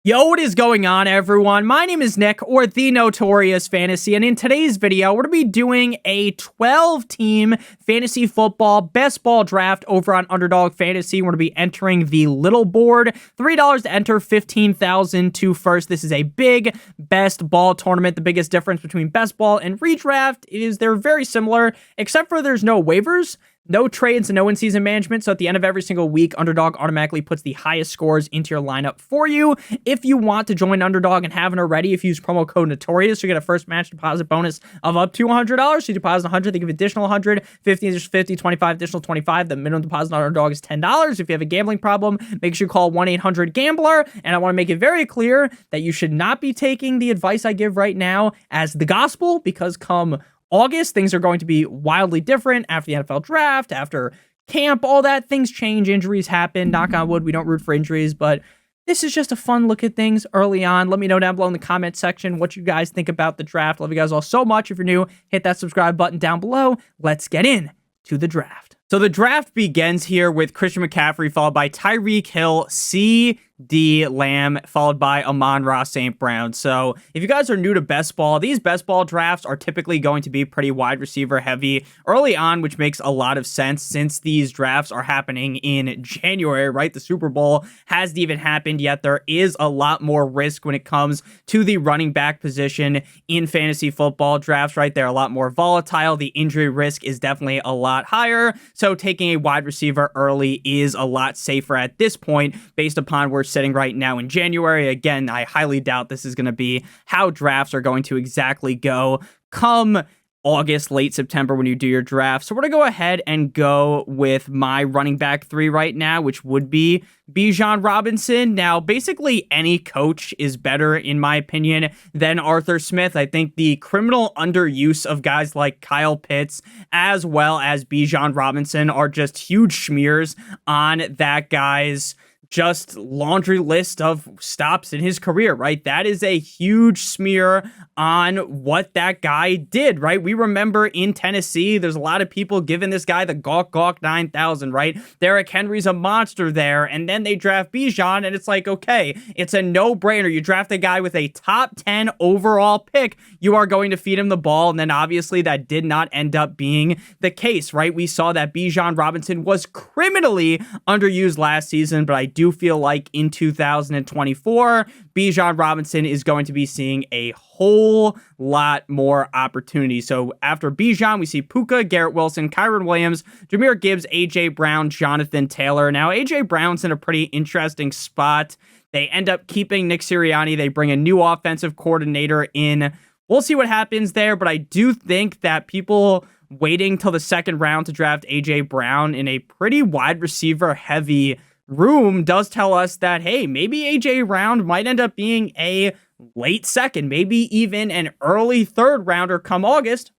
Yo, what is going on, everyone? My name is Nick, or the Notorious Fantasy, and in today's video, we're going to be doing a 12-team fantasy football best ball draft over on Underdog Fantasy. We're going to be entering the little board. $3 to enter, 15,000 to first. This is a big best ball tournament. The biggest difference between best ball and redraft is they're very similar, except for there's no waivers, no trades, and no in-season management. So at the end of every single week, Underdog automatically puts the highest scores into your lineup for you. If you want to join Underdog and haven't already, if you use promo code Notorious, you get a first match deposit bonus of up to $100. So you deposit 100, they give additional 100, 50 additional 50, 25 additional 25. The minimum deposit on Underdog is $10. If you have a gambling problem, make sure you call 1-800-GAMBLER. And I want to make it very clear that you should not be taking the advice I give right now as the gospel, because come August, things are going to be wildly different after the NFL draft, after camp, all that. Things change, injuries happen. Knock on wood, we don't root for injuries, but this is just a fun look at things early on. Let me know down below in the comment section what you guys think about the draft. Love you guys all so much. If you're new, hit that subscribe button down below. Let's get in to the draft. So the draft begins here with Christian McCaffrey, followed by Tyreek Hill, C.D. Lamb, followed by Amon-Ra St. Brown. So if you guys are new to best ball, these best ball drafts are typically going to be pretty wide receiver heavy early on, which makes a lot of sense since these drafts are happening in January, right? The Super Bowl hasn't even happened yet. There is a lot more risk when it comes to the running back position in fantasy football drafts, right? They're a lot more volatile. The injury risk is definitely a lot higher. So taking a wide receiver early is a lot safer at this point based upon where we're sitting right now in January. Again, I highly doubt this is going to be how drafts are going to exactly go come August, late September when you do your draft. So we're going to go ahead and go with my running back 3 right now, which would be Bijan Robinson. Now, basically any coach is better, in my opinion, than Arthur Smith. I think the criminal underuse of guys like Kyle Pitts as well as Bijan Robinson are just huge smears on that guy's just laundry list of stops in his career, right? That is a huge smear on what that guy did, right? We remember in Tennessee, there's a lot of people giving this guy the gawk 9,000, right? Derrick Henry's a monster there, and then they draft Bijan, and it's like, okay, it's a no-brainer. You draft a guy with a top 10 overall pick, you are going to feed him the ball, and then obviously that did not end up being the case, right? We saw that Bijan Robinson was criminally underused last season, but I do feel like in 2024, Bijan Robinson is going to be seeing a whole lot more opportunity. So after Bijan, we see Puka, Garrett Wilson, Kyron Williams, Jahmyr Gibbs, A.J. Brown, Jonathan Taylor. Now, A.J. Brown's in a pretty interesting spot. They end up keeping Nick Sirianni. They bring a new offensive coordinator in. We'll see what happens there, but I do think that people waiting till the second round to draft A.J. Brown in a pretty wide receiver heavy room does tell us that, hey, maybe A.J. Brown might end up being a late second, maybe even an early third rounder come August,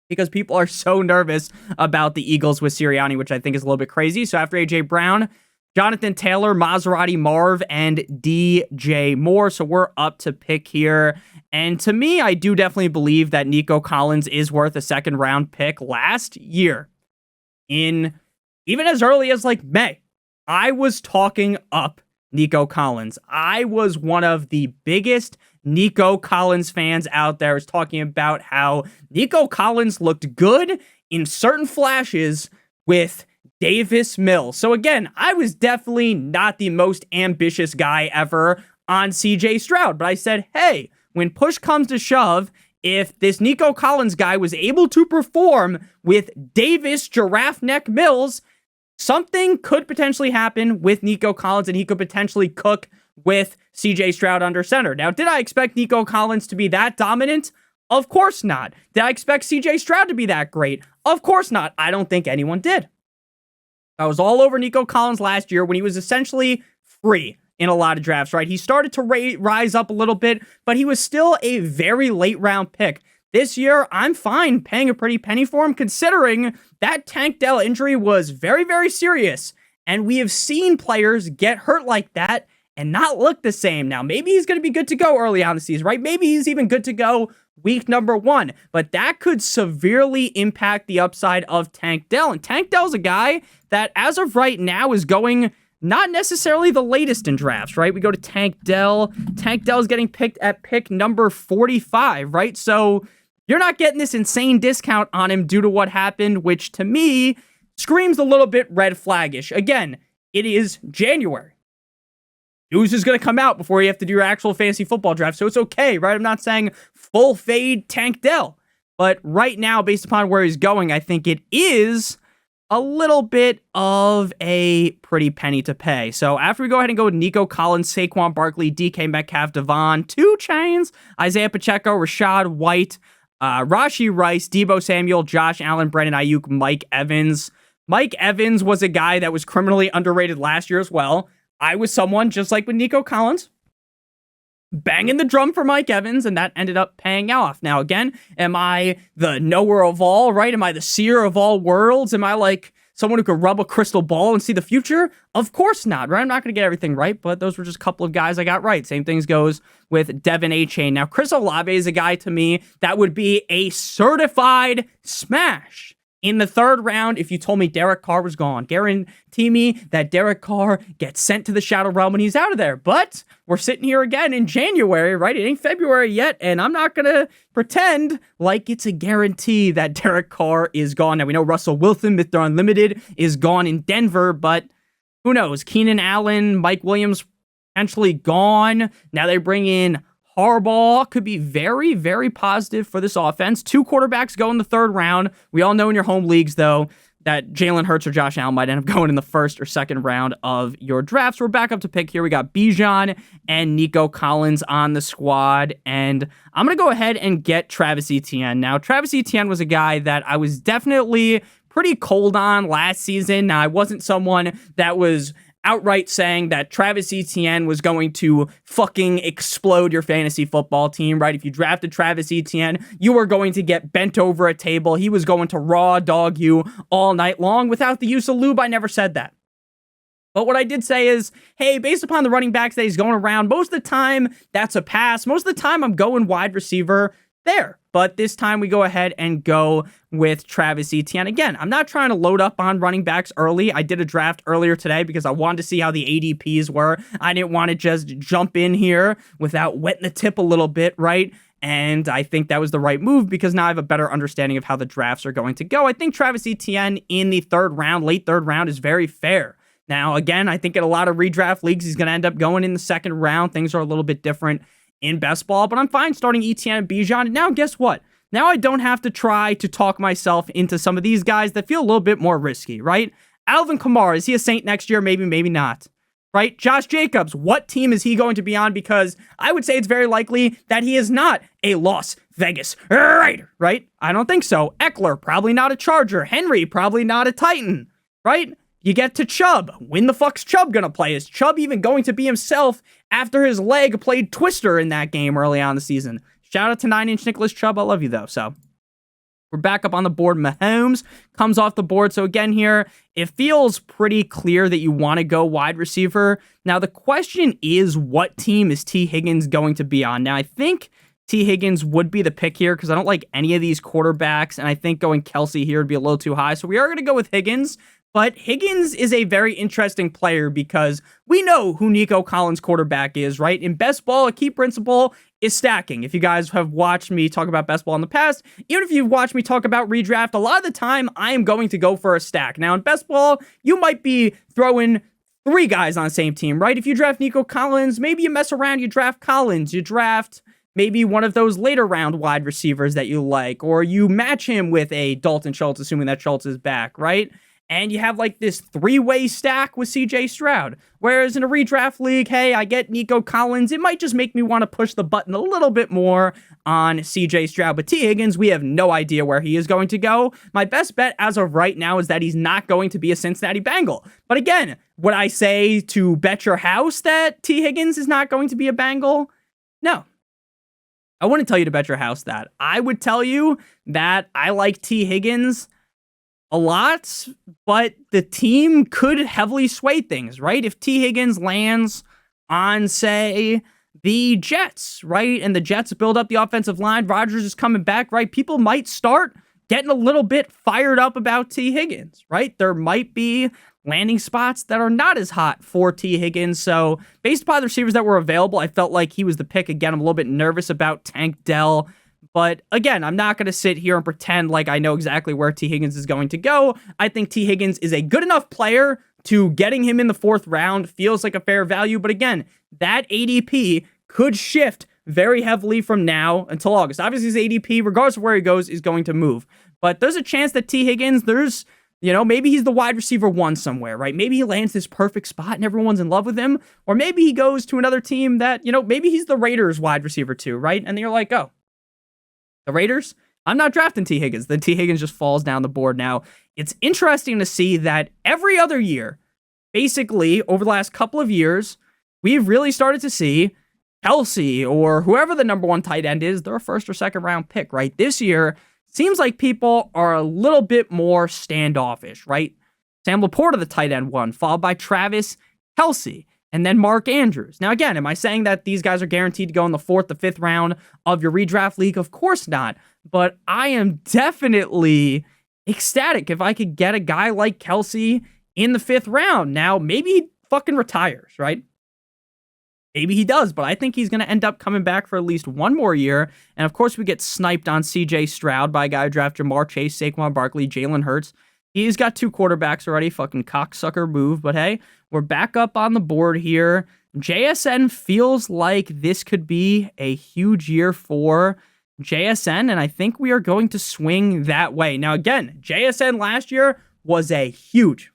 because people are so nervous about the Eagles with Sirianni, which I think is a little bit crazy. So after A.J. Brown, Jonathan Taylor, Maserati Marv, and DJ Moore. So we're up to pick here. And to me, I do definitely believe that Nico Collins is worth a second round pick. Last year, in even as early as like May, I was talking up Nico Collins. I was one of the biggest Nico Collins fans out there. I was talking about how Nico Collins looked good in certain flashes with Davis Mills. So again, I was definitely not the most ambitious guy ever on CJ Stroud, but I said, hey, when push comes to shove, if this Nico Collins guy was able to perform with Davis Giraffe Neck Mills, something could potentially happen with Nico Collins, and he could potentially cook with CJ Stroud under center. Now, did I expect Nico Collins to be that dominant? Of course not. Did I expect CJ Stroud to be that great? Of course not. I don't think anyone did. I was all over Nico Collins last year when he was essentially free in a lot of drafts, right? He started to rise up a little bit, but he was still a very late round pick. This year, I'm fine paying a pretty penny for him, considering that Tank Dell injury was very, very serious. And we have seen players get hurt like that and not look the same. Now, maybe he's going to be good to go early on the season, right? Maybe he's even good to go week number 1. But that could severely impact the upside of Tank Dell. And Tank Dell's a guy that, as of right now, is going not necessarily the latest in drafts, right? We go to Tank Dell. Tank Dell is getting picked at pick number 45, right? So you're not getting this insane discount on him due to what happened, which to me screams a little bit red flaggish. Again, it is January. News is going to come out before you have to do your actual fantasy football draft, so it's okay, right? I'm not saying full fade Tank Dell, but right now, based upon where he's going, I think it is a little bit of a pretty penny to pay. So after we go ahead and go with Nico Collins, Saquon Barkley, DK Metcalf, Devon, 2 Chains, Isaiah Pacheco, Rashad White, Rashee Rice, Deebo Samuel, Josh Allen, Brandon Ayuk, Mike Evans. Mike Evans was a guy that was criminally underrated last year as well. I was someone, just like with Nico Collins, banging the drum for Mike Evans, and that ended up paying off. Now, again, am I the knower of all, right? Am I the seer of all worlds? Am I like someone who could rub a crystal ball and see the future? Of course not, right? I'm not going to get everything right, but those were just a couple of guys I got right. Same things goes with Devin A-Chain. Now, Chris Olave is a guy to me that would be a certified smash in the 3rd round if you told me Derek Carr was gone. Guarantee me that Derek Carr gets sent to the Shadow Realm and he's out of there. But we're sitting here again in January, right? It ain't February yet, and I'm not going to pretend like it's a guarantee that Derek Carr is gone. Now, we know Russell Wilson, Mr. Unlimited, is gone in Denver, but who knows? Keenan Allen, Mike Williams, potentially gone. Now they bring in Harbaugh. Could be very, very positive for this offense. 2 quarterbacks go in the 3rd round. We all know in your home leagues, though, that Jalen Hurts or Josh Allen might end up going in the 1st or 2nd round of your drafts. We're back up to pick here. We got Bijan and Nico Collins on the squad, and I'm going to go ahead and get Travis Etienne. Now, Travis Etienne was a guy that I was definitely pretty cold on last season. Now, I wasn't someone that was outright saying that Travis Etienne was going to fucking explode your fantasy football team, right? If you drafted Travis Etienne, you were going to get bent over a table. He was going to raw dog you all night long without the use of lube. I never said that. But what I did say is, hey, based upon the running backs that he's going around, most of the time, that's a pass. Most of the time, I'm going wide receiver there. But this time we go ahead and go with Travis Etienne. Again, I'm not trying to load up on running backs early. I did a draft earlier today because I wanted to see how the ADPs were. I didn't want to just jump in here without wetting the tip a little bit, right? And I think that was the right move because now I have a better understanding of how the drafts are going to go. I think Travis Etienne in the 3rd round, late 3rd round, is very fair. Now, again, I think in a lot of redraft leagues, he's going to end up going in the 2nd round. Things are a little bit different in best ball, but I'm fine starting Etienne and Bijan. And now guess what? Now I don't have to try to talk myself into some of these guys that feel a little bit more risky, right? Alvin Kamara, is he a Saint next year? Maybe, maybe not, right? Josh Jacobs, what team is he going to be on? Because I would say it's very likely that he is not a Las Vegas Raider, right? I don't think so. Eckler, probably not a Charger. Henry, probably not a Titan, right? You get to Chubb. When the fuck's Chubb gonna play? Is Chubb even going to be himself after his leg played Twister in that game early on in the season? Shout out to 9-inch Nicholas Chubb. I love you, though. So we're back up on the board. Mahomes comes off the board. So again here, it feels pretty clear that you want to go wide receiver. Now, the question is, what team is T. Higgins going to be on? Now, I think T. Higgins would be the pick here because I don't like any of these quarterbacks, and I think going Kelsey here would be a little too high. So we are going to go with Higgins. But Higgins is a very interesting player because we know who Nico Collins' quarterback is, right? In best ball, a key principle is stacking. If you guys have watched me talk about best ball in the past, even if you've watched me talk about redraft, a lot of the time I am going to go for a stack. Now, in best ball, you might be throwing 3 guys on the same team, right? If you draft Nico Collins, maybe you mess around, you draft Collins, you draft maybe one of those later round wide receivers that you like, or you match him with a Dalton Schultz, assuming that Schultz is back, right? And you have like this 3-way stack with CJ Stroud. Whereas in a redraft league, hey, I get Nico Collins. It might just make me want to push the button a little bit more on CJ Stroud. But T. Higgins, we have no idea where he is going to go. My best bet as of right now is that he's not going to be a Cincinnati Bengal. But again, would I say to bet your house that T. Higgins is not going to be a Bengal? No. I wouldn't tell you to bet your house that. I would tell you that I like T. Higgins a lot, but the team could heavily sway things, right? If T. Higgins lands on, say, the Jets, right, and the Jets build up the offensive line, Rodgers is coming back, right, people might start getting a little bit fired up about T. Higgins, right? There might be landing spots that are not as hot for T. Higgins. So based upon the receivers that were available, I felt like he was the pick. Again, I'm a little bit nervous about Tank Dell. But again, I'm not going to sit here and pretend like I know exactly where T. Higgins is going to go. I think T. Higgins is a good enough player to getting him in the 4th round feels like a fair value. But again, that ADP could shift very heavily from now until August. Obviously, his ADP, regardless of where he goes, is going to move. But there's a chance that T. Higgins, maybe he's the wide receiver 1 somewhere, right? Maybe he lands this perfect spot and everyone's in love with him. Or maybe he goes to another team that, maybe he's the Raiders wide receiver 2, right? And you're like, oh, the Raiders? I'm not drafting T. Higgins. Then T. Higgins just falls down the board. Now, it's interesting to see that every other year, basically over the last couple of years, we've really started to see Kelsey or whoever the number 1 tight end is, they're a 1st or 2nd round pick, right? This year, seems like people are a little bit more standoffish, right? Sam Laporta, the tight end 1, followed by Travis Kelce, and then Mark Andrews. Now, again, am I saying that these guys are guaranteed to go in the 4th to 5th round of your redraft league? Of course not. But I am definitely ecstatic if I could get a guy like Kelce in the 5th round. Now, maybe he fucking retires, right? Maybe he does, but I think he's going to end up coming back for at least 1 more year. And of course, we get sniped on CJ Stroud by a guy who drafted Jamar Chase, Saquon Barkley, Jalen Hurts. He's got 2 quarterbacks already. Fucking cocksucker move. But hey, we're back up on the board here. JSN feels like this could be a huge year for JSN, and I think we are going to swing that way. Now, again, JSN last year was a huge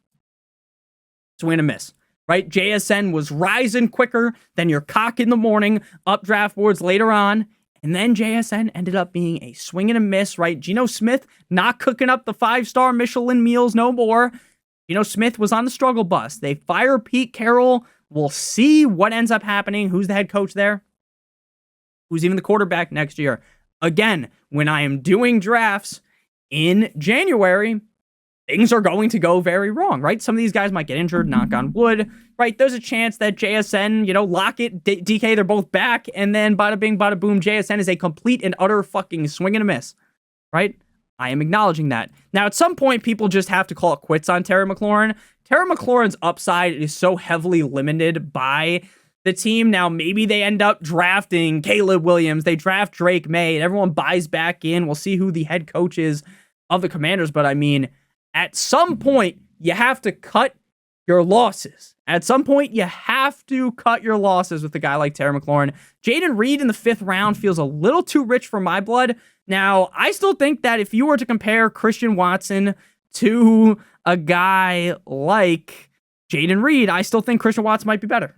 swing and a miss, right? JSN was rising quicker than your cock in the morning, up draft boards later on. And then JSN ended up being a swing and a miss, right? Geno Smith not cooking up the 5-star Michelin meals no more. Geno Smith was on the struggle bus. They fire Pete Carroll. We'll see what ends up happening. Who's the head coach there? Who's even the quarterback next year? Again, when I am doing drafts in January, things are going to go very wrong, right? Some of these guys might get injured, knock on wood, right? There's a chance that JSN, Lockett, DK, they're both back, and then bada bing, bada boom, JSN is a complete and utter fucking swing and a miss, right? I am acknowledging that. Now, at some point, people just have to call it quits on Terry McLaurin. Terry McLaurin's upside is so heavily limited by the team. Now, maybe they end up drafting Caleb Williams, they draft Drake May, and everyone buys back in. We'll see who the head coach is of the Commanders, but I mean, at some point, you have to cut your losses. At some point, you have to cut your losses with a guy like Terry McLaurin. Jaden Reed in the 5th round feels a little too rich for my blood. Now, I still think that if you were to compare Christian Watson to a guy like Jaden Reed, I still think Christian Watson might be better.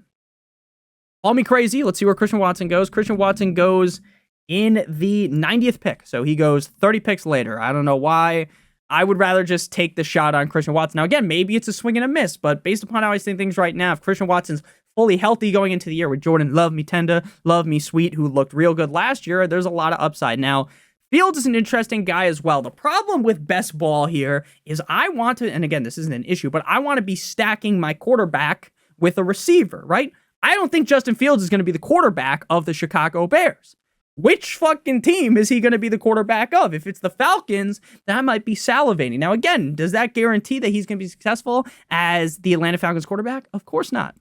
Call me crazy. Let's see where Christian Watson goes. Christian Watson goes in the 90th pick. So he goes 30 picks later. I don't know why. I would rather just take the shot on Christian Watson. Now, again, maybe it's a swing and a miss, but based upon how I see things right now, if Christian Watson's fully healthy going into the year with Jordan Love Me Tender, Love Me Sweet, who looked real good last year, there's a lot of upside. Now, Fields is an interesting guy as well. The problem with best ball here is I want to, and again, this isn't an issue, but I want to be stacking my quarterback with a receiver, right? I don't think Justin Fields is going to be the quarterback of the Chicago Bears. Which fucking team is he going to be the quarterback of? If it's the Falcons, then I might be salivating. Now, again, does that guarantee that he's going to be successful as the Atlanta Falcons quarterback? Of course not.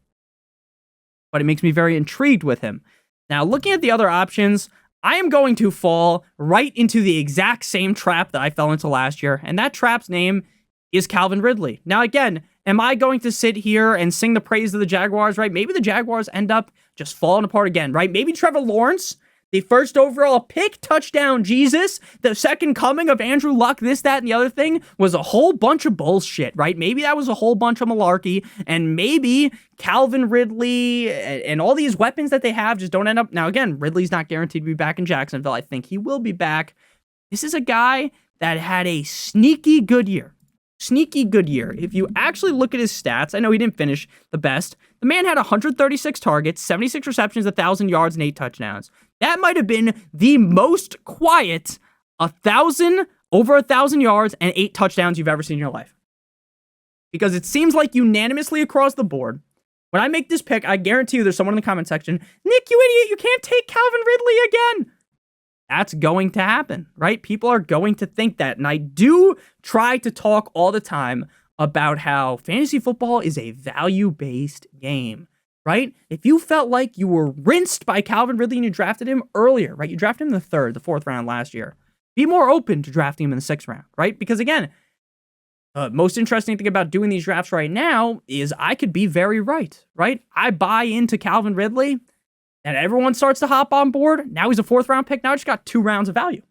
But it makes me very intrigued with him. Now, looking at the other options, I am going to fall right into the exact same trap that I fell into last year, and that trap's name is Calvin Ridley. Now, again, am I going to sit here and sing the praise of the Jaguars, right? Maybe the Jaguars end up just falling apart again, right? Maybe Trevor Lawrence, the 1st overall pick, touchdown Jesus, the second coming of Andrew Luck, this, that, and the other thing was a whole bunch of bullshit, right? Maybe that was a whole bunch of malarkey, and maybe Calvin Ridley and all these weapons that they have just don't end up. Now, again, Ridley's not guaranteed to be back in Jacksonville. I think he will be back. This is a guy that had a sneaky good year. Sneaky good year. If you actually look at his stats, I know he didn't finish the best. The man had 136 targets, 76 receptions, 1,000 yards, and 8 touchdowns. That might have been the most quiet over 1,000 yards and 8 touchdowns you've ever seen in your life. Because it seems like unanimously across the board, when I make this pick, I guarantee you there's someone in the comment section, Nick, you idiot, you can't take Calvin Ridley again. That's going to happen, right? People are going to think that. And I do try to talk all the time about how fantasy football is a value-based game, right? If you felt like you were rinsed by Calvin Ridley and you drafted him earlier, right? You drafted him in the fourth round last year. Be more open to drafting him in the 6th round, right? Because again, most interesting thing about doing these drafts right now is I could be very right? I buy into Calvin Ridley and everyone starts to hop on board. Now he's a 4th round pick. Now I just got 2 rounds of value.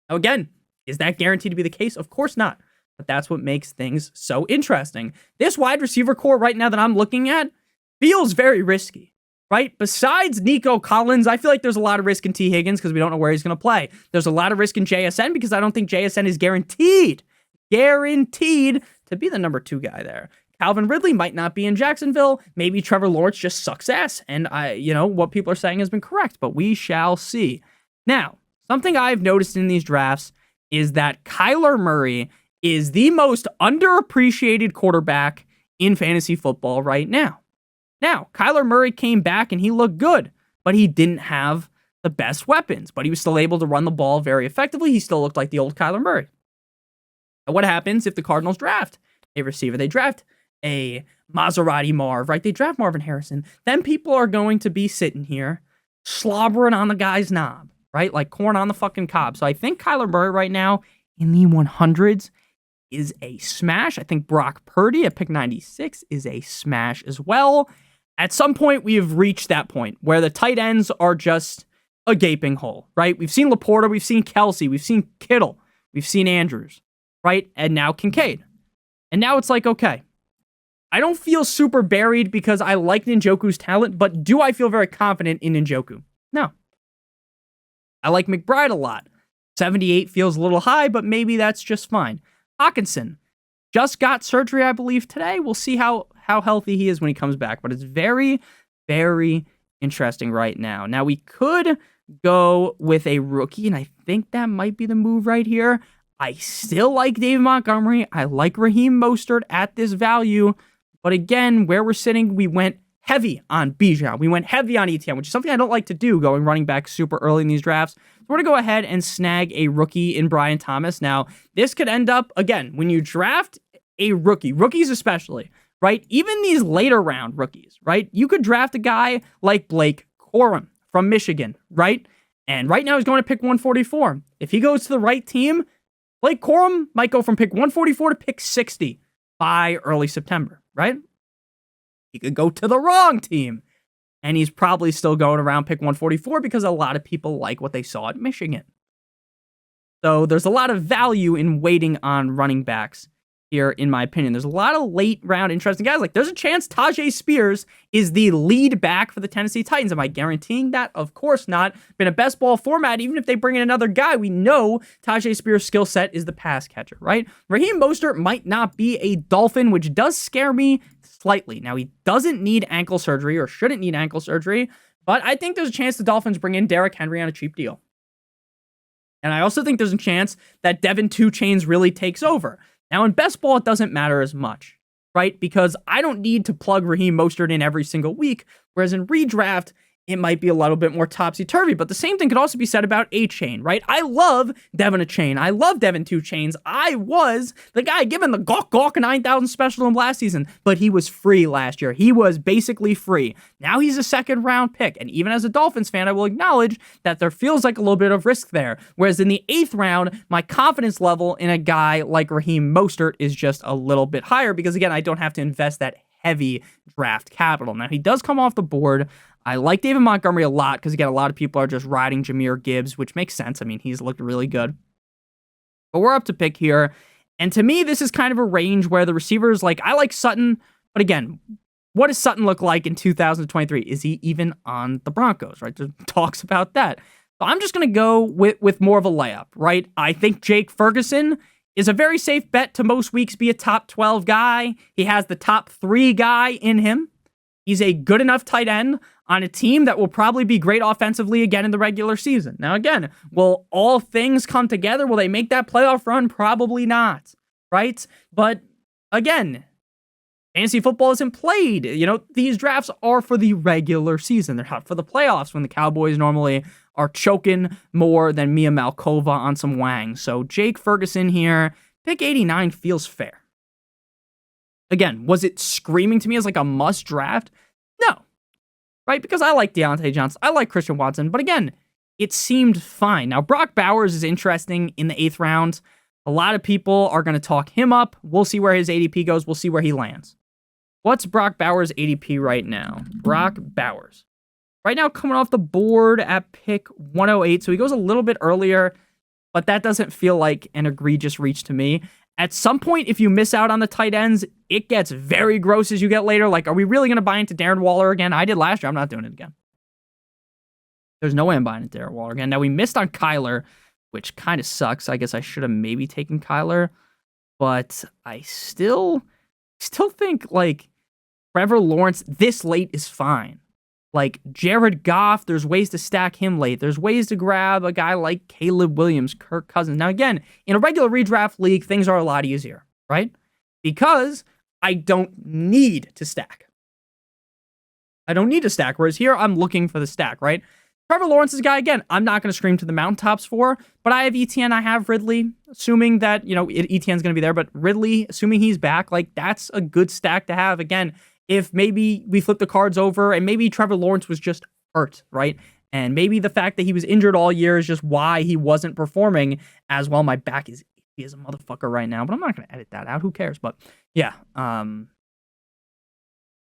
Now again, is that guaranteed to be the case? Of course not. But that's what makes things so interesting. This wide receiver core right now that I'm looking at feels very risky, right? Besides Nico Collins, I feel like there's a lot of risk in T. Higgins because we don't know where he's going to play. There's a lot of risk in JSN because I don't think JSN is guaranteed to be the number 2 guy there. Calvin Ridley might not be in Jacksonville. Maybe Trevor Lawrence just sucks ass. And what people are saying has been correct, but we shall see. Now, something I've noticed in these drafts is that Kyler Murray is the most underappreciated quarterback in fantasy football right now. Now, Kyler Murray came back and he looked good, but he didn't have the best weapons, but he was still able to run the ball very effectively. He still looked like the old Kyler Murray. And what happens if the Cardinals draft a receiver? They draft a Maserati Marv, right? They draft Marvin Harrison. Then people are going to be sitting here slobbering on the guy's knob, right? Like corn on the fucking cob. So I think Kyler Murray right now in the 100s is a smash. I think Brock Purdy at pick 96 is a smash as well. At some point, we have reached that point where the tight ends are just a gaping hole, right? We've seen Laporta, we've seen Kelsey, we've seen Kittle, we've seen Andrews, right? And now Kincaid. And now it's like, okay, I don't feel super buried because I like Njoku's talent, but do I feel very confident in Njoku? No. I like McBride a lot. 78 feels a little high, but maybe that's just fine. Hawkinson just got surgery, I believe, today. We'll see how healthy he is when he comes back, but it's very, very interesting right now. Now, we could go with a rookie, and I think that might be the move right here. I still like David Montgomery. I like Raheem Mostert at this value, but again, where we're sitting, we went heavy on Bijan. We went heavy on ETN, which is something I don't like to do, going running back super early in these drafts. So we're going to go ahead and snag a rookie in Brian Thomas. Now, this could end up, again, when you draft a rookie, rookies especially, right? Even these later round rookies, right? You could draft a guy like Blake Corum from Michigan, right? And right now he's going to pick 144. If he goes to the right team, Blake Corum might go from pick 144 to pick 60 by early September, right? He could go to the wrong team, and he's probably still going around pick 144 because a lot of people like what they saw at Michigan. So there's a lot of value in waiting on running backs here, in my opinion. There's a lot of late round interesting guys. Like, there's a chance Tajay Spears is the lead back for the Tennessee Titans. Am I guaranteeing that? Of course not. Been a best ball format. Even if they bring in another guy, we know Tajay Spears' skill set is the pass catcher, right? Raheem Mostert might not be a Dolphin, which does scare me slightly. Now, he doesn't need ankle surgery or shouldn't need ankle surgery, but I think there's a chance the Dolphins bring in Derrick Henry on a cheap deal. And I also think there's a chance that Devin 2 Chains really takes over. Now, in best ball, it doesn't matter as much, right? Because I don't need to plug Raheem Mostert in every single week, whereas in redraft, it might be a little bit more topsy-turvy. But the same thing could also be said about A-Chain, right? I love Devin A-Chain. I love Devin 2 Chains. I was the guy given the gawk 9,000 special in last season, but he was free last year. He was basically free. Now he's a 2nd-round pick. And even as a Dolphins fan, I will acknowledge that there feels like a little bit of risk there. Whereas in the 8th round, my confidence level in a guy like Raheem Mostert is just a little bit higher because, again, I don't have to invest that heavy draft capital. Now, he does come off the board. I like David Montgomery a lot because, again, a lot of people are just riding Jahmyr Gibbs, which makes sense. I mean, he's looked really good. But we're up to pick here. And to me, this is kind of a range where the receivers, like, I like Sutton. But again, what does Sutton look like in 2023? Is he even on the Broncos, right? There's talks about that. So I'm just going to go with more of a layup, right? I think Jake Ferguson is a very safe bet to most weeks be a top 12 guy. He has the top 3 guy in him. He's a good enough tight end on a team that will probably be great offensively again in the regular season. Now, again, will all things come together? Will they make that playoff run? Probably not, right? But again, fantasy football isn't played. You know, these drafts are for the regular season. They're not for the playoffs when the Cowboys normally are choking more than Mia Malkova on some wang. So Jake Ferguson here, pick 89 feels fair. Again, was it screaming to me as like a must draft? No, right? Because I like Deontay Johnson. I like Christian Watson. But again, it seemed fine. Now, Brock Bowers is interesting in the 8th round. A lot of people are going to talk him up. We'll see where his ADP goes. We'll see where he lands. What's Brock Bowers' ADP right now? Brock Bowers. Right now, coming off the board at pick 108. So he goes a little bit earlier, but that doesn't feel like an egregious reach to me. At some point, if you miss out on the tight ends, it gets very gross as you get later. Like, are we really going to buy into Darren Waller again? I did last year. I'm not doing it again. There's no way I'm buying into Darren Waller again. Now, we missed on Kyler, which kind of sucks. I guess I should have maybe taken Kyler. But I still think, like, Trevor Lawrence this late is fine. Like, Jared Goff, there's ways to stack him late. There's ways to grab a guy like Caleb Williams, Kirk Cousins. Now, again, in a regular redraft league, things are a lot easier, right? Because I don't need to stack. I don't need to stack, whereas here, I'm looking for the stack, right? Trevor Lawrence is a guy, again, I'm not going to scream to the mountaintops for, but I have ETN, I have Ridley, assuming that, ETN's going to be there, but Ridley, assuming he's back, like, that's a good stack to have. Again, if maybe we flip the cards over and maybe Trevor Lawrence was just hurt, right? And maybe the fact that he was injured all year is just why he wasn't performing as well. My back is itchy as a motherfucker right now, but I'm not going to edit that out. Who cares? But yeah,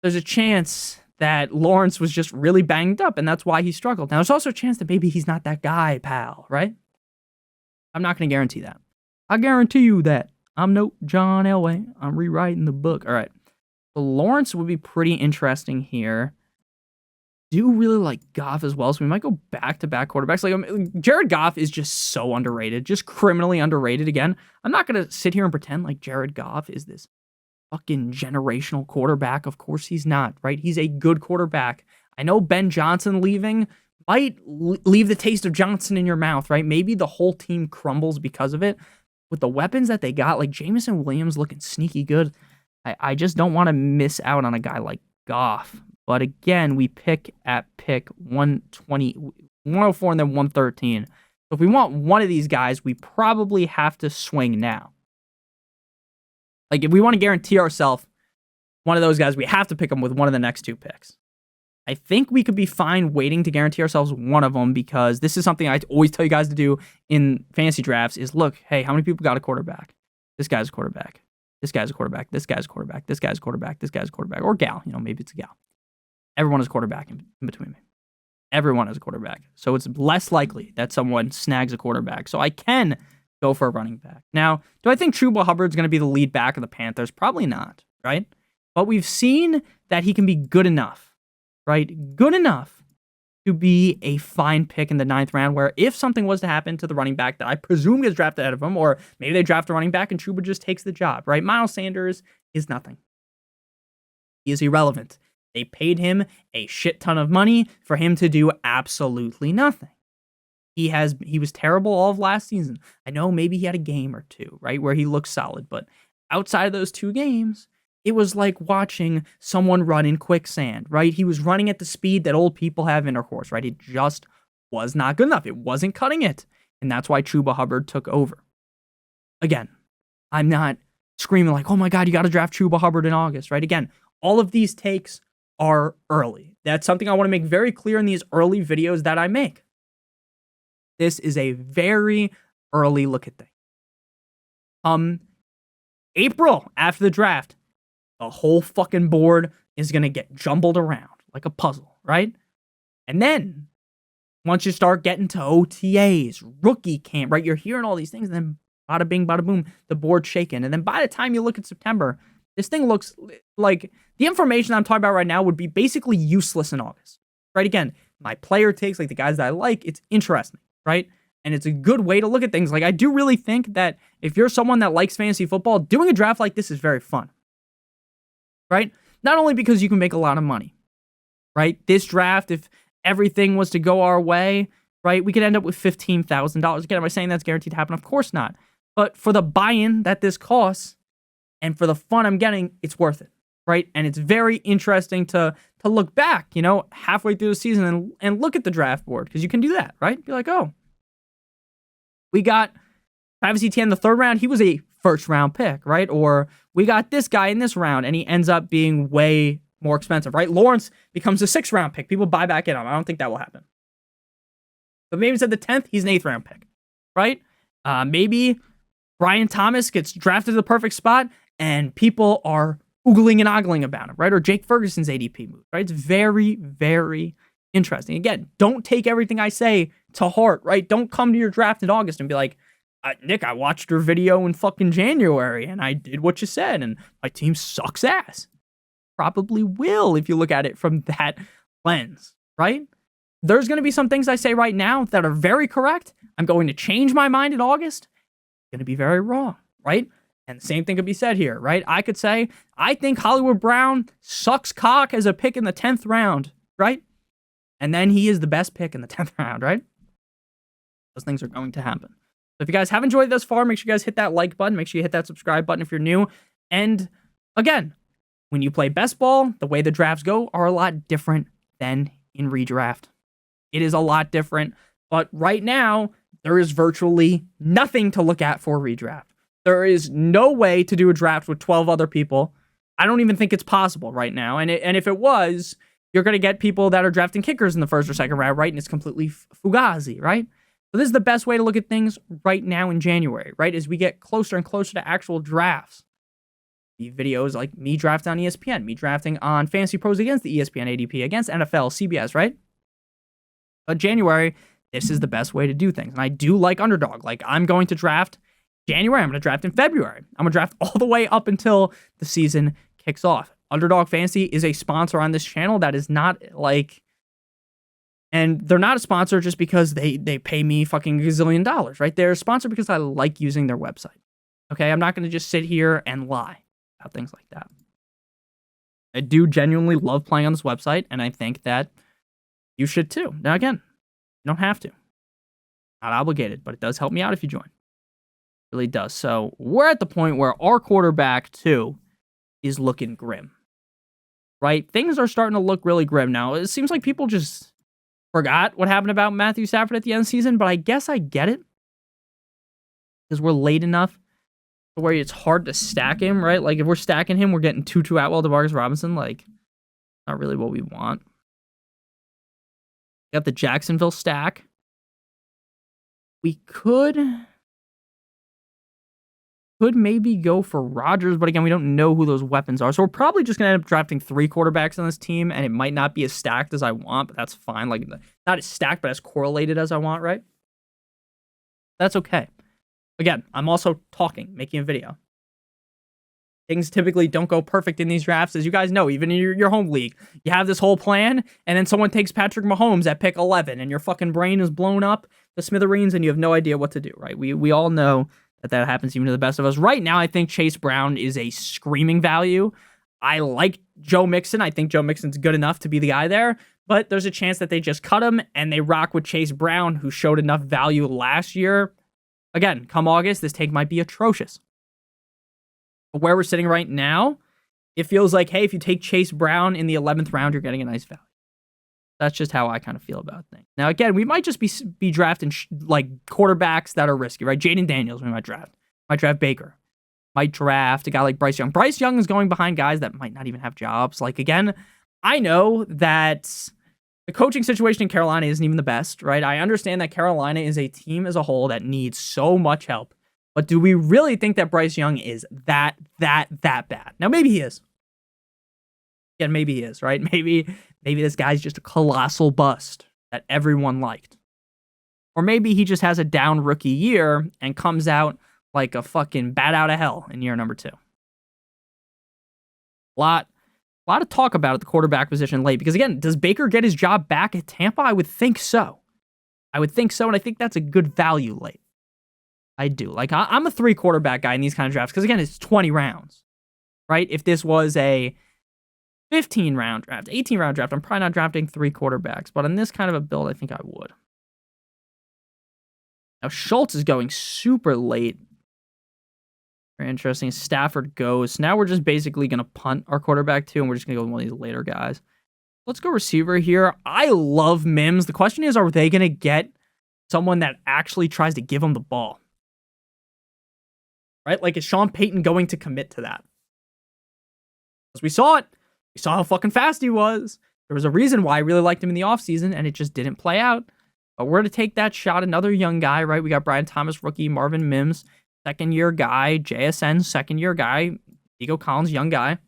there's a chance that Lawrence was just really banged up and that's why he struggled. Now, there's also a chance that maybe he's not that guy, pal, right? I'm not going to guarantee that. I guarantee you that. I'm no John Elway. I'm rewriting the book. All right. So Lawrence would be pretty interesting here. Do really like Goff as well, so we might go back-to-back quarterbacks. Like, Jared Goff is just so underrated, just criminally underrated. Again, I'm not going to sit here and pretend like Jared Goff is this fucking generational quarterback. Of course he's not, right? He's a good quarterback. I know Ben Johnson leaving might leave the taste of Johnson in your mouth, right? Maybe the whole team crumbles because of it. With the weapons that they got, like Jameson Williams looking sneaky good, I just don't want to miss out on a guy like Goff. But again, we pick at pick 120, 104 and then 113. So if we want one of these guys, we probably have to swing now. Like, if we want to guarantee ourselves one of those guys, we have to pick them with one of the next 2 picks. I think we could be fine waiting to guarantee ourselves one of them, because this is something I always tell you guys to do in fantasy drafts is look, hey, how many people got a quarterback? This guy's a quarterback. This guy's a quarterback. This guy's a quarterback. This guy's a quarterback. This guy's a quarterback. Or gal. Maybe it's a gal. Everyone is a quarterback in between me. Everyone is a quarterback. So it's less likely that someone snags a quarterback. So I can go for a running back. Now, do I think Chuba Hubbard's going to be the lead back of the Panthers? Probably not, right? But we've seen that he can be good enough, right? Good enough to be a fine pick in the 9th round, where if something was to happen to the running back that I presume gets drafted ahead of him, or maybe they draft a running back and Chuba just takes the job, right? Miles Sanders is nothing. He is irrelevant. They paid him a shit ton of money for him to do absolutely nothing. He was terrible all of last season. I know maybe he had a game or two, right, where he looked solid, but outside of those 2 games, it was like watching someone run in quicksand, right? He was running at the speed that old people have in their horse, right? It just was not good enough. It wasn't cutting it. And that's why Chuba Hubbard took over. Again, I'm not screaming like, oh my God, you got to draft Chuba Hubbard in August, right? Again, all of these takes are early. That's something I want to make very clear in these early videos that I make. This is a very early look at things. April, after the draft, the whole fucking board is going to get jumbled around like a puzzle, right? And then, once you start getting to OTAs, rookie camp, right? You're hearing all these things, and then bada bing, bada boom, the board's shaking. And then by the time you look at September, this thing looks like the information I'm talking about right now would be basically useless in August, right? Again, my player takes, like the guys that I like, it's interesting, right? And it's a good way to look at things. Like, I do really think that if you're someone that likes fantasy football, doing a draft like this is very fun, right? Not only because you can make a lot of money, right? This draft, if everything was to go our way, right, we could end up with $15,000. Again, am I saying that's guaranteed to happen? Of course not. But for the buy-in that this costs and for the fun I'm getting, it's worth it, right? And it's very interesting to look back, halfway through the season and look at the draft board, because you can do that, right? Be like, oh, we got Travis Etienne in the 3rd round. He was a first round pick, right? Or we got this guy in this round and he ends up being way more expensive, right? Lawrence becomes a 6th round pick. People buy back in on him. I don't think that will happen. But maybe instead of the 10th, he's an 8th round pick, right? Maybe Brian Thomas gets drafted to the perfect spot and people are oogling and ogling about him, right? Or Jake Ferguson's ADP move, right? It's very, very interesting. Again, don't take everything I say to heart, right? Don't come to your draft in August and be like, Nick, I watched your video in fucking January and I did what you said and my team sucks ass. Probably will if you look at it from that lens, right? There's going to be some things I say right now that are very correct. I'm going to change my mind in August. It's going to be very wrong, right? And the same thing could be said here, right? I could say, I think Hollywood Brown sucks cock as a pick in the 10th round, right? And then he is the best pick in the 10th round, right? Those things are going to happen. So if you guys have enjoyed this far, make sure you guys hit that like button. Make sure you hit that subscribe button if you're new. And again, when you play best ball, the way the drafts go are a lot different than in redraft. It is a lot different. But right now, there is virtually nothing to look at for redraft. There is no way to do a draft with 12 other people. I don't even think it's possible right now. And if it was, you're going to get people that are drafting kickers in the 1st or 2nd round, right? And it's completely fugazi, right? So this is the best way to look at things right now in January, right? As we get closer and closer to actual drafts. The videos like me drafting on ESPN, me drafting on Fantasy Pros against the ESPN ADP, against NFL, CBS, right? But January, this is the best way to do things. And I do like underdog. Like, I'm going to draft January. I'm going to draft in February. I'm going to draft all the way up until the season kicks off. Underdog Fantasy is a sponsor on this channel that is not like, and they're not a sponsor just because they pay me fucking gazillion dollars, right? They're a sponsor because I like using their website. Okay, I'm not going to just sit here and lie about things like that. I do genuinely love playing on this website, and I think that you should too. Now, again, you don't have to. Not obligated, but it does help me out if you join. It really does. So we're at the point where our quarterback, too, is looking grim. Right? Things are starting to look really grim now. It seems like people just forgot what happened about Matthew Stafford at the end of the season, but I guess I get it. Because we're late enough to where it's hard to stack him, right? Like, if we're stacking him, we're getting Tutu Atwell, DeMarcus Robinson. Like, not really what we want. Got the Jacksonville stack. We could maybe go for Rodgers, but again, we don't know who those weapons are. So we're probably just going to end up drafting 3 quarterbacks on this team, and it might not be as stacked as I want, but that's fine. Like, not as stacked, but as correlated as I want, right? That's okay. Again, I'm also talking, making a video. Things typically don't go perfect in these drafts, as you guys know, even in your home league. You have this whole plan, and then someone takes Patrick Mahomes at pick 11, and your fucking brain is blown up to smithereens, and you have no idea what to do, right? We all know that happens even to the best of us. Right now, I think Chase Brown is a screaming value. I like Joe Mixon. I think Joe Mixon's good enough to be the guy there, but there's a chance that they just cut him, and they rock with Chase Brown, who showed enough value last year. Again, come August, this take might be atrocious. Where we're sitting right now, it feels like, hey, if you take Chase Brown in the 11th round, you're getting a nice value. That's just how I kind of feel about things. Now, again, we might just be drafting like quarterbacks that are risky, right? Jaden Daniels, we might draft. Might draft Baker. Might draft a guy like Bryce Young. Bryce Young is going behind guys that might not even have jobs. Like, again, I know that the coaching situation in Carolina isn't even the best, right? I understand that Carolina is a team as a whole that needs so much help. But do we really think that Bryce Young is that bad? Now, maybe he is. Yeah, maybe he is, right? Maybe this guy's just a colossal bust that everyone liked. Or maybe he just has a down rookie year and comes out like a fucking bat out of hell in year number 2. A lot of talk about at the quarterback position late. Because, again, does Baker get his job back at Tampa? I would think so. And I think that's a good value late. I do. Like, I'm a 3 quarterback guy in these kind of drafts because, again, it's 20 rounds, right? If this was a 15-round draft, 18-round draft, I'm probably not drafting 3 quarterbacks. But in this kind of a build, I think I would. Now, Schultz is going super late. Very interesting. Stafford goes. Now we're just basically going to punt our quarterback, too, and we're just going to go with one of these later guys. Let's go receiver here. I love Mims. The question is, are they going to get someone that actually tries to give him the ball? right? Like, is Sean Payton going to commit to that? Because we saw it. We saw how fucking fast he was. There was a reason why I really liked him in the offseason, and it just didn't play out. But we're to take that shot. Another young guy, right? We got Brian Thomas, rookie, Marvin Mims, second-year guy, JSN, second-year guy, Diego Collins, young guy.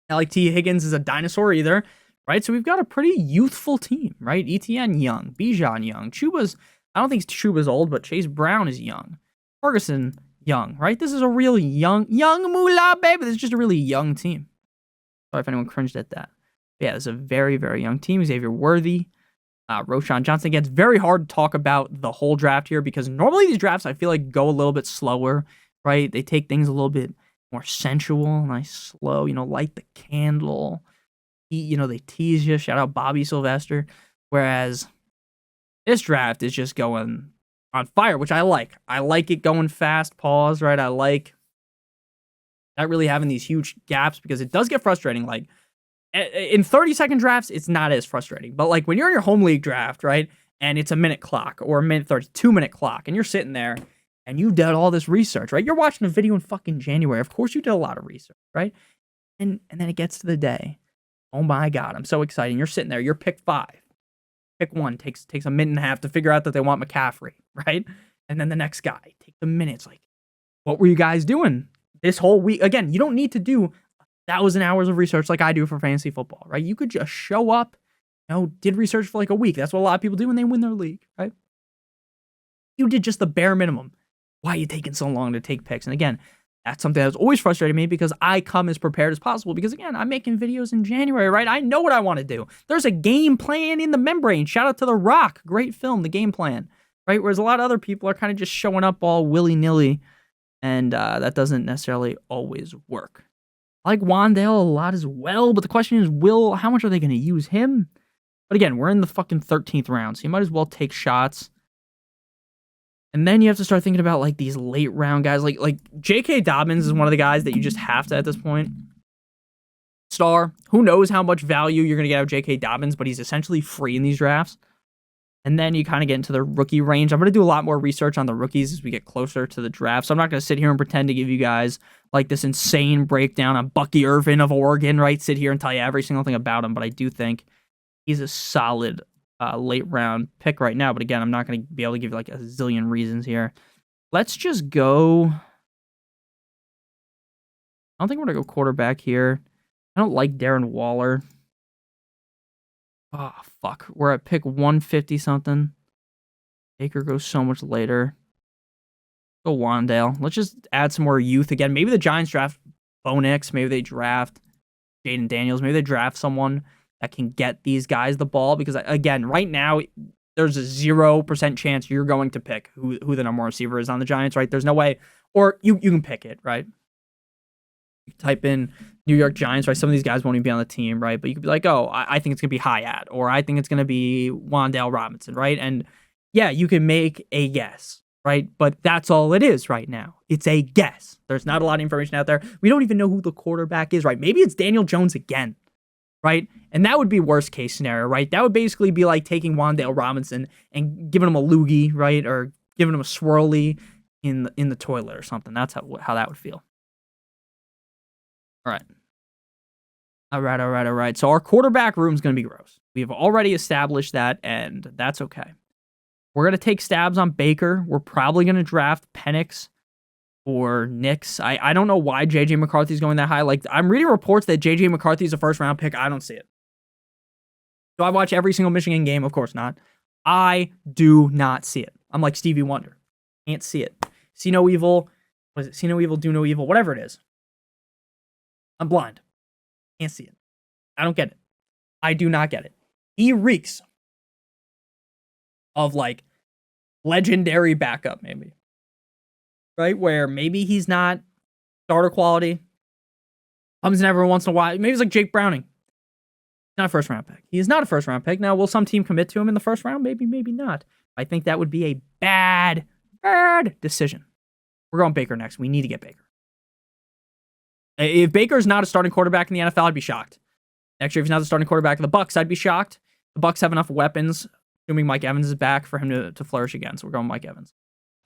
Not like T. Higgins is a dinosaur either, right? So we've got a pretty youthful team, right? ETN young, Bijan young, Chuba's, I don't think Chuba's old, but Chase Brown is young. Ferguson young, right? This is a really young moolah, baby. This is just a really young team. Sorry if anyone cringed at that. But yeah, it's a very, very young team. Xavier Worthy, Roshan Johnson. Again, it's very hard to talk about the whole draft here because normally these drafts I feel like go a little bit slower, right? They take things a little bit more sensual, nice, slow, light the candle. They tease you. Shout out Bobby Sylvester. Whereas this draft is just going on fire, which I like. I like it going fast, pause, right? I like not really having these huge gaps because it does get frustrating. Like, in 30-second drafts, it's not as frustrating. But, like, when you're in your home league draft, right, and it's a minute clock or a minute 30, 2-minute clock, and you're sitting there and you did all this research, right? You're watching a video in fucking January. Of course you did a lot of research, right? And then it gets to the day. Oh, my God, I'm so excited. You're sitting there. You're pick 5. Pick 1 takes a minute and a half to figure out that they want McCaffrey, right? And then the next guy takes a minute. It's like, what were you guys doing this whole week? Again, you don't need to do 1,000 hours of research like I do for fantasy football, right? You could just show up, did research for like a week. That's what a lot of people do when they win their league, right? You did just the bare minimum. Why are you taking so long to take picks? And again, that's something that's always frustrated me because I come as prepared as possible because, again, I'm making videos in January, right? I know what I want to do. There's a game plan in the membrane. Shout out to The Rock. Great film, The Game Plan, right? Whereas a lot of other people are kind of just showing up all willy-nilly, and that doesn't necessarily always work. I like Wandale a lot as well, but the question is, how much are they going to use him? But again, we're in the fucking 13th round, so you might as well take shots. And then you have to start thinking about, like, these late round guys. Like J.K. Dobbins is one of the guys that you just have to at this point. Star. Who knows how much value you're going to get out of J.K. Dobbins, but he's essentially free in these drafts. And then you kind of get into the rookie range. I'm going to do a lot more research on the rookies as we get closer to the draft. So I'm not going to sit here and pretend to give you guys, like, this insane breakdown on Bucky Irvin of Oregon, right? Sit here and tell you every single thing about him. But I do think he's a solid late round pick right now, but again, I'm not going to be able to give you like a zillion reasons here. Let's just go. I don't think we're going to go quarterback here. I don't like Darren Waller. Oh, fuck. We're at pick 150 something. Baker goes so much later. Go Wandale. Let's just add some more youth again. Maybe the Giants draft Bo Nix. Maybe they draft Jaden Daniels. Maybe they draft someone that can get these guys the ball, because again, right now there's a 0% chance you're going to pick who the number one receiver is on the Giants, right? There's no way, or you can pick it, right? You type in New York Giants, right? Some of these guys won't even be on the team, right? But you could be like, oh, I think it's gonna be Hyatt, or I think it's gonna be Wan'Dale Robinson, right? And yeah, you can make a guess, right? But that's all it is right now. It's a guess. There's not a lot of information out there. We don't even know who the quarterback is, right? Maybe it's Daniel Jones again, right? And that would be worst case scenario, right? That would basically be like taking Wan'Dale Robinson and giving him a loogie, right? Or giving him a swirly in the toilet or something. That's how that would feel. All right. So our quarterback room is going to be gross. We've already established that, and that's okay. We're going to take stabs on Baker. We're probably going to draft Penix or Nix. I don't know why J.J. McCarthy's going that high. Like, I'm reading reports that J.J. McCarthy's a first-round pick. I don't see it. Do I watch every single Michigan game? Of course not. I do not see it. I'm like Stevie Wonder. Can't see it. See no evil. What is it? See no evil, do no evil. Whatever it is. I'm blind. Can't see it. I don't get it. I do not get it. He reeks of, like, legendary backup, maybe. Right? Where maybe he's not starter quality. Comes in every once in a while. Maybe he's like Jake Browning. Not a first-round pick. He is not a first-round pick. Now, will some team commit to him in the first round? Maybe, maybe not. I think that would be a bad decision. We're going Baker next. We need to get Baker. If Baker's not a starting quarterback in the NFL, I'd be shocked. Next year, if he's not the starting quarterback of the Bucs, I'd be shocked. The Bucs have enough weapons, assuming Mike Evans is back, for him to flourish again. So we're going Mike Evans.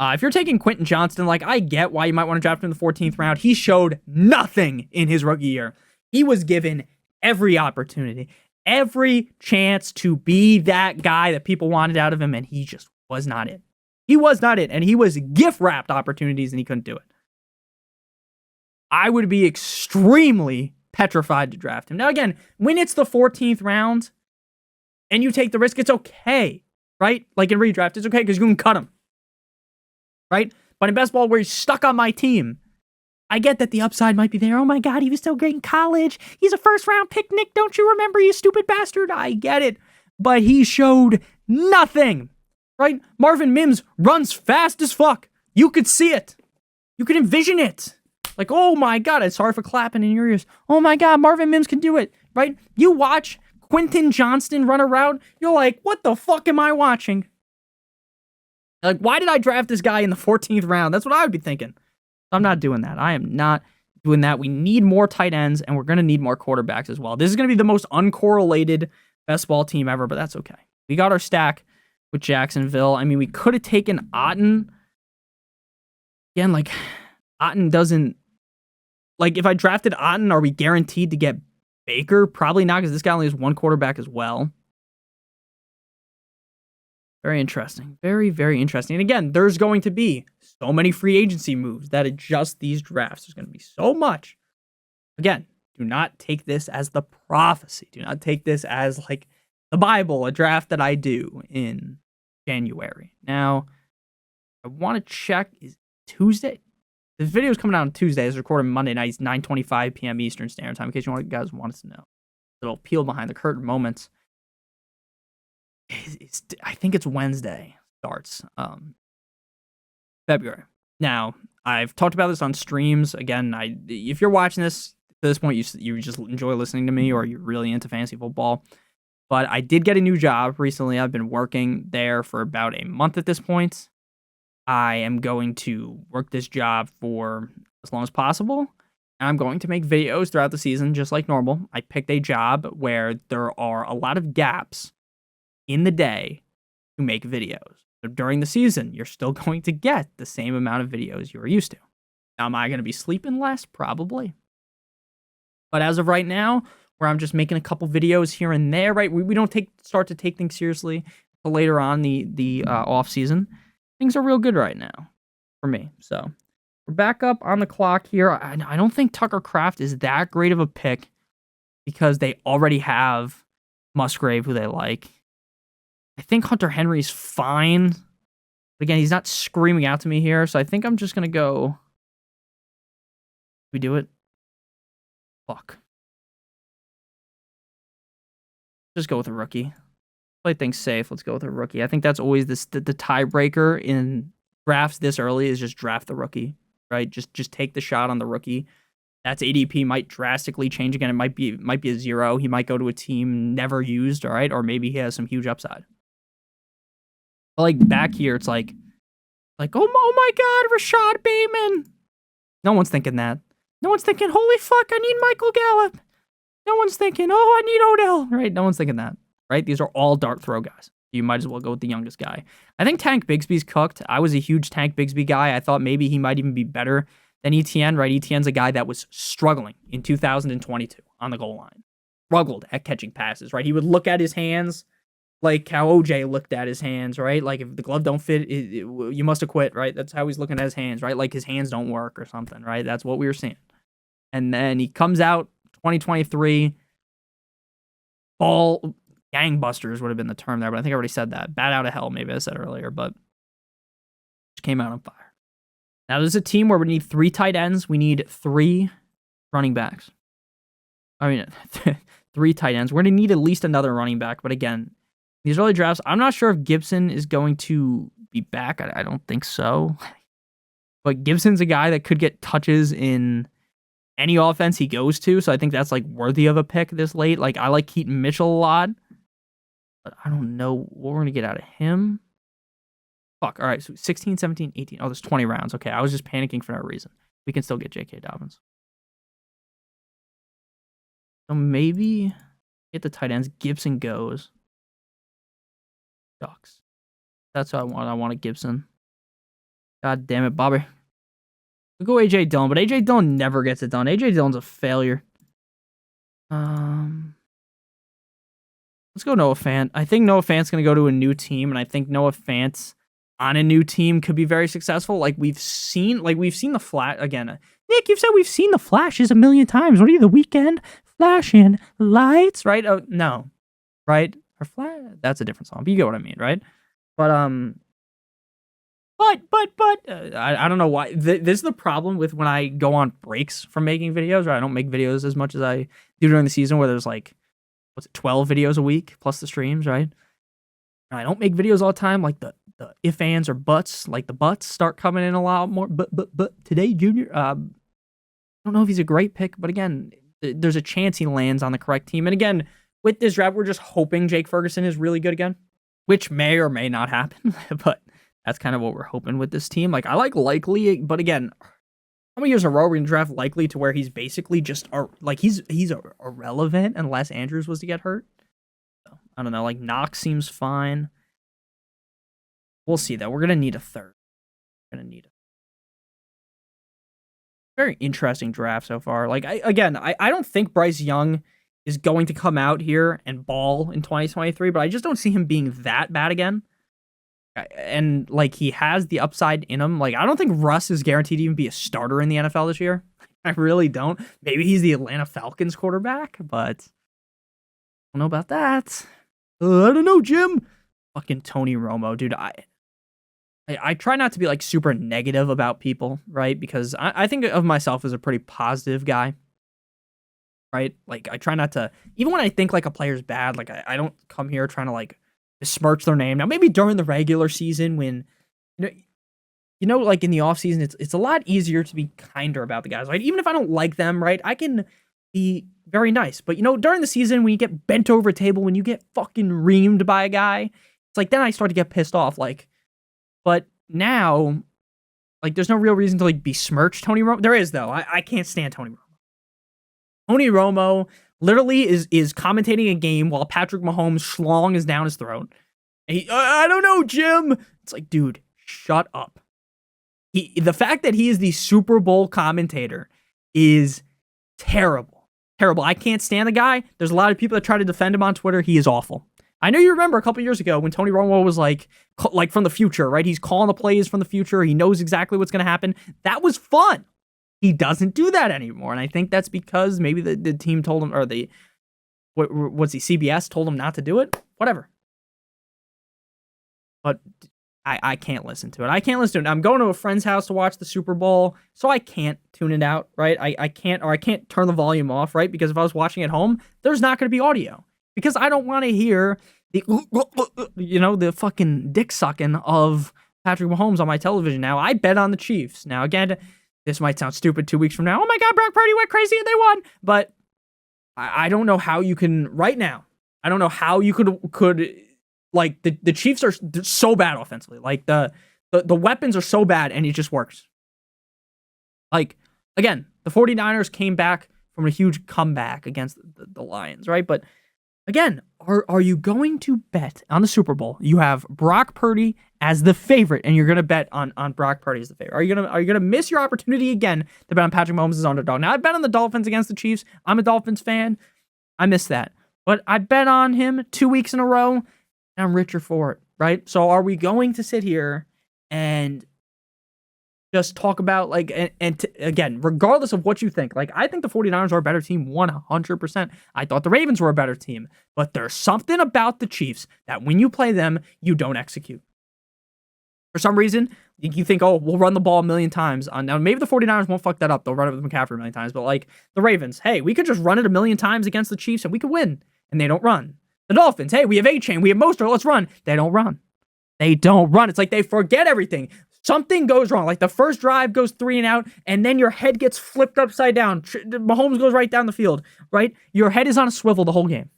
If you're taking Quentin Johnston, like, I get why you might want to draft him in the 14th round. He showed nothing in his rookie year. He was given every opportunity, every chance to be that guy that people wanted out of him, and he just was not it. He was not it, and he was gift-wrapped opportunities, and he couldn't do it. I would be extremely petrified to draft him. Now, again, when it's the 14th round and you take the risk, it's okay, right? Like in redraft, it's okay because you can cut him, right? But in best ball, where he's stuck on my team, I get that the upside might be there. Oh my God, he was so great in college. He's a first-round pick, Nick. Don't you remember, you stupid bastard? I get it. But he showed nothing, right? Marvin Mims runs fast as fuck. You could see it. You could envision it. Like, oh my God, I'm sorry for clapping in your ears. Oh my God, Marvin Mims can do it, right? You watch Quentin Johnston run a route, you're like, what the fuck am I watching? Like, why did I draft this guy in the 14th round? That's what I would be thinking. I'm not doing that. I am not doing that. We need more tight ends, and we're going to need more quarterbacks as well. This is going to be the most uncorrelated best ball team ever, but that's okay. We got our stack with Jacksonville. I mean, we could have taken Otten. Again, like, Otten doesn't... Like, if I drafted Otten, are we guaranteed to get Baker? Probably not, because this guy only has one quarterback as well. Very interesting. Very, very interesting. And again, there's going to be so many free agency moves that adjust these drafts. There's going to be so much. Again, do not take this as the prophecy. Do not take this as, like, the Bible, a draft that I do in January. Now, I want to check, is Tuesday? This video is coming out on Tuesday. It's recorded Monday night. It's 9:25 p.m. Eastern Standard Time, in case you guys wanted to know. Little peel behind the curtain moments. I think it's Wednesday starts. February. Now, I've talked about this on streams. Again, if you're watching this at this point, you just enjoy listening to me, or you're really into fantasy football. But I did get a new job recently. I've been working there for about a month at this point. I am going to work this job for as long as possible. And I'm going to make videos throughout the season, just like normal. I picked a job where there are a lot of gaps in the day to make videos. So during the season, you're still going to get the same amount of videos you were used to. Now, am I going to be sleeping less? Probably. But as of right now, where I'm just making a couple videos here and there, right? We don't start to take things seriously until later on the off season. Things are real good right now for me. So we're back up on the clock here. I don't think Tucker Kraft is that great of a pick because they already have Musgrave, who they like. I think Hunter Henry's fine. But again, he's not screaming out to me here. So I think I'm just going to go. We do it? Fuck. Just go with a rookie. Play things safe. Let's go with a rookie. I think that's always the tiebreaker in drafts this early is just draft the rookie, right? Just take the shot on the rookie. That's ADP might drastically change again. It might be a 0. He might go to a team never used, all right? Or maybe he has some huge upside. But like back here, it's like oh my God, Rashad Bateman. No one's thinking that. No one's thinking, holy fuck, I need Michael Gallup. No one's thinking, oh, I need Odell, right? No one's thinking that. Right? These are all dart throw guys. You might as well go with the youngest guy. I think Tank Bigsby's cooked. I was a huge Tank Bigsby guy. I thought maybe he might even be better than ETN, right? ETN's a guy that was struggling in 2022 on the goal line. Struggled at catching passes, right? He would look at his hands like how OJ looked at his hands, right? Like if the glove don't fit, you must have quit, right? That's how he's looking at his hands, right? Like his hands don't work or something, right? That's what we were seeing. And then he comes out 2023, ball... gangbusters would have been the term there, but I think I already said that. Bat out of hell, maybe I said earlier, but just came out on fire. Now, this is a team where we need 3 tight ends. We need 3 running backs. I mean, 3 tight ends. We're going to need at least another running back, but again, these early drafts, I'm not sure if Gibson is going to be back. I don't think so. But Gibson's a guy that could get touches in any offense he goes to, so I think that's like worthy of a pick this late. Like, I like Keaton Mitchell a lot. But I don't know what we're going to get out of him. Fuck. All right, so 16, 17, 18. Oh, there's 20 rounds. Okay, I was just panicking for no reason. We can still get J.K. Dobbins. So maybe get the tight ends. Gibson goes. Ducks. That's what I want. I want a Gibson. God damn it, Bobby. We'll go AJ Dillon, but AJ Dillon never gets it done. AJ Dillon's a failure. Let's go Noah Fant. I think Noah Fant's going to go to a new team, and I think Noah Fant on a new team could be very successful. We've seen the Flash again. Nick, you've said we've seen the Flashes a million times. What are you, The Weeknd? Flashing lights, right? Oh, no, right? Or Flash? That's a different song, but you get what I mean, right? But I don't know why. This is the problem with when I go on breaks from making videos, right? I don't make videos as much as I do during the season, where there's 12 videos a week plus the streams, right? And I don't make videos all the time. The if, ands, or buts, the buts start coming in a lot more. But today, Junior, I don't know if he's a great pick, but again, there's a chance he lands on the correct team. And again, with this draft, we're just hoping Jake Ferguson is really good again, which may or may not happen, but that's kind of what we're hoping with this team. I like Likely, but again, how many years in a row are we going to draft Likely to where he's basically just he's irrelevant unless Andrews was to get hurt? So, I don't know. Knox seems fine. We'll see though. We're going to need a third. We're going to need a very interesting draft so far. I don't think Bryce Young is going to come out here and ball in 2023, but I just don't see him being that bad again. And he has the upside in him. I don't think Russ is guaranteed to even be a starter in the NFL this year. I really don't. Maybe he's the Atlanta Falcons quarterback, but I don't know about that. I don't know, Jim. Fucking Tony Romo, dude. I try not to be super negative about people, right? Because I think of myself as a pretty positive guy, right? I try not to, even when I think a player's bad, I don't come here trying to besmirch their name. Now, maybe during the regular season when, in the offseason, it's a lot easier to be kinder about the guys, right? Even if I don't like them, right? I can be very nice. But, during the season, when you get bent over a table, when you get fucking reamed by a guy, it's then I start to get pissed off. But now, there's no real reason to besmirch Tony Romo. There is, though. I can't stand Tony Romo. Tony Romo literally is commentating a game while Patrick Mahomes' schlong is down his throat. I don't know, Jim. It's dude, shut up. The fact that he is the Super Bowl commentator is terrible. Terrible. I can't stand the guy. There's a lot of people that try to defend him on Twitter. He is awful. I know you remember a couple years ago when Tony Romo was from the future, right? He's calling the plays from the future. He knows exactly what's going to happen. That was fun. He doesn't do that anymore. And I think that's because maybe the team told him, or CBS told him not to do it? Whatever. But I can't listen to it. I can't listen to it. I'm going to a friend's house to watch the Super Bowl, so I can't tune it out, right? I can't turn the volume off, right? Because if I was watching at home, there's not going to be audio. Because I don't want to hear the fucking dick sucking of Patrick Mahomes on my television now. I bet on the Chiefs. Now, again, this might sound stupid 2 weeks from now. Oh my God, Brock Purdy went crazy and they won. But I don't know how you can, right now, I don't know how you could the Chiefs are so bad offensively. The weapons are so bad and it just works. Again, the 49ers came back from a huge comeback against the Lions, right? But again, are you going to bet on the Super Bowl? You have Brock Purdy as the favorite, and you're going to bet on Brock Purdy as the favorite. Are you gonna miss your opportunity again to bet on Patrick Mahomes as underdog? Now, I bet on the Dolphins against the Chiefs. I'm a Dolphins fan. I missed that. But I bet on him 2 weeks in a row, and I'm richer for it, right? So are we going to sit here and just talk about, again, regardless of what you think, I think the 49ers are a better team 100%. I thought the Ravens were a better team, but there's something about the Chiefs that when you play them, you don't execute. For some reason, you think, oh, we'll run the ball a million times. Now, maybe the 49ers won't fuck that up. They'll run it with McCaffrey a million times, but the Ravens, hey, we could just run it a million times against the Chiefs and we could win, and they don't run. The Dolphins, hey, we have A-Chain, we have Mostert, let's run. They don't run. They don't run. It's they forget everything. Something goes wrong. The first drive goes 3 and out, and then your head gets flipped upside down. Mahomes goes right down the field, right? Your head is on a swivel the whole game.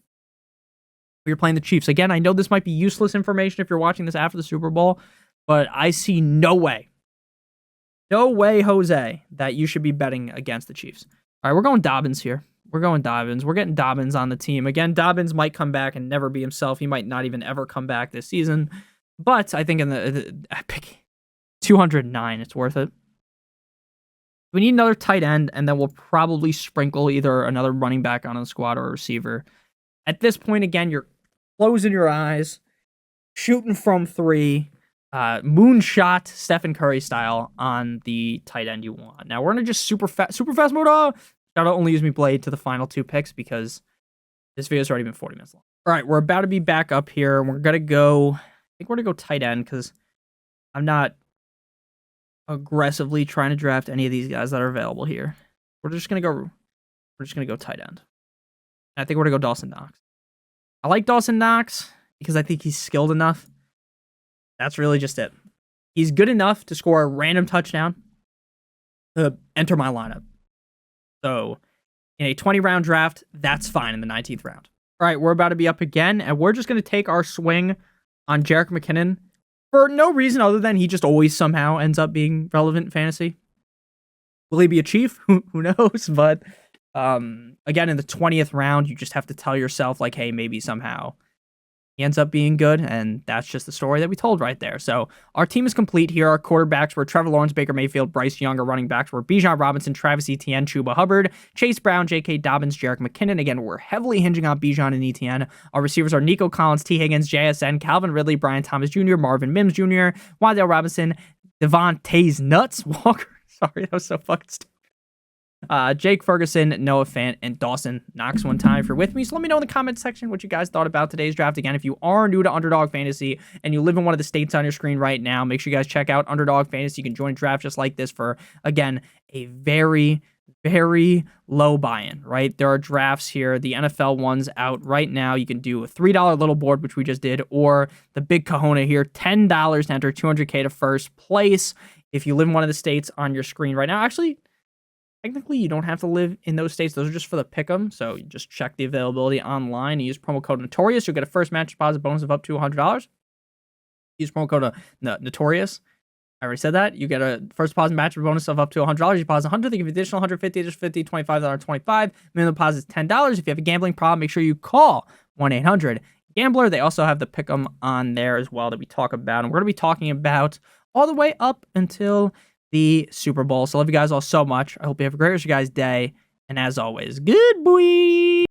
You're playing the Chiefs. Again, I know this might be useless information if you're watching this after the Super Bowl, but I see no way, Jose, that you should be betting against the Chiefs. All right, we're going Dobbins here. We're going Dobbins. We're getting Dobbins on the team. Again, Dobbins might come back and never be himself. He might not even ever come back this season. But I think in the epic 209. It's worth it. We need another tight end, and then we'll probably sprinkle either another running back on the squad or a receiver. At this point, again, you're closing your eyes, shooting from 3, moonshot Stephen Curry style on the tight end you want. Now we're gonna just super fast mode. Gotta only use me blade to the final 2 picks because this video's already been 40 minutes long. All right, we're about to be back up here. We're gonna go. I think we're gonna go tight end because I'm not aggressively trying to draft any of these guys that are available here. We're just gonna go tight end. And I think we're gonna go Dawson Knox. I like Dawson Knox because I think he's skilled enough. That's really just it. He's good enough to score a random touchdown to enter my lineup. So in a 20-round draft, that's fine in the 19th round. All right, we're about to be up again, and we're just going to take our swing on Jerick McKinnon for no reason other than he just always somehow ends up being relevant in fantasy. Will he be a Chief? Who knows? But again, in the 20th round, you just have to tell yourself, like, hey, maybe somehow he ends up being good, and that's just the story that we told right there. So our team is complete here. Our quarterbacks were Trevor Lawrence, Baker Mayfield, Bryce Young. Our running backs were Bijan Robinson, Travis Etienne, Chuba Hubbard, Chase Brown, J.K. Dobbins, Jerick McKinnon. Again, we're heavily hinging on Bijan and Etienne. Our receivers are Nico Collins, T. Higgins, JSN, Calvin Ridley, Brian Thomas Jr., Marvin Mims Jr., Wan'Dale Robinson, Devontae's Nuts, Walker. Sorry, that was so fucking stupid. Jake Ferguson, Noah Fant, and Dawson Knox one time if you're with me. So let me know in the comment section what you guys thought about today's draft. Again, if you are new to Underdog Fantasy and you live in one of the states on your screen right now, make sure you guys check out Underdog Fantasy. You can join a draft just like this for, again, a very, very low buy-in, right? There are drafts here. The NFL one's out right now. You can do a $3 little board, which we just did, or the big kahuna here, $10 to enter $200K to first place. If you live in one of the states on your screen right now, actually, technically, you don't have to live in those states. Those are just for the pick'em. So you just check the availability online and use promo code Notorious. You'll get a first match deposit bonus of up to $100. Use promo code Notorious. I already said that. You get a first deposit match bonus of up to $100. You deposit $100, they give you additional $150, additional $50, $25, $25. Minimum deposit is $10. If you have a gambling problem, make sure you call 1-800-GAMBLER. They also have the pick'em on there as well that we talk about. And we're going to be talking about all the way up until the Super Bowl. So I love you guys all so much. I hope you have a great rest of your guys' day. And as always, good boy.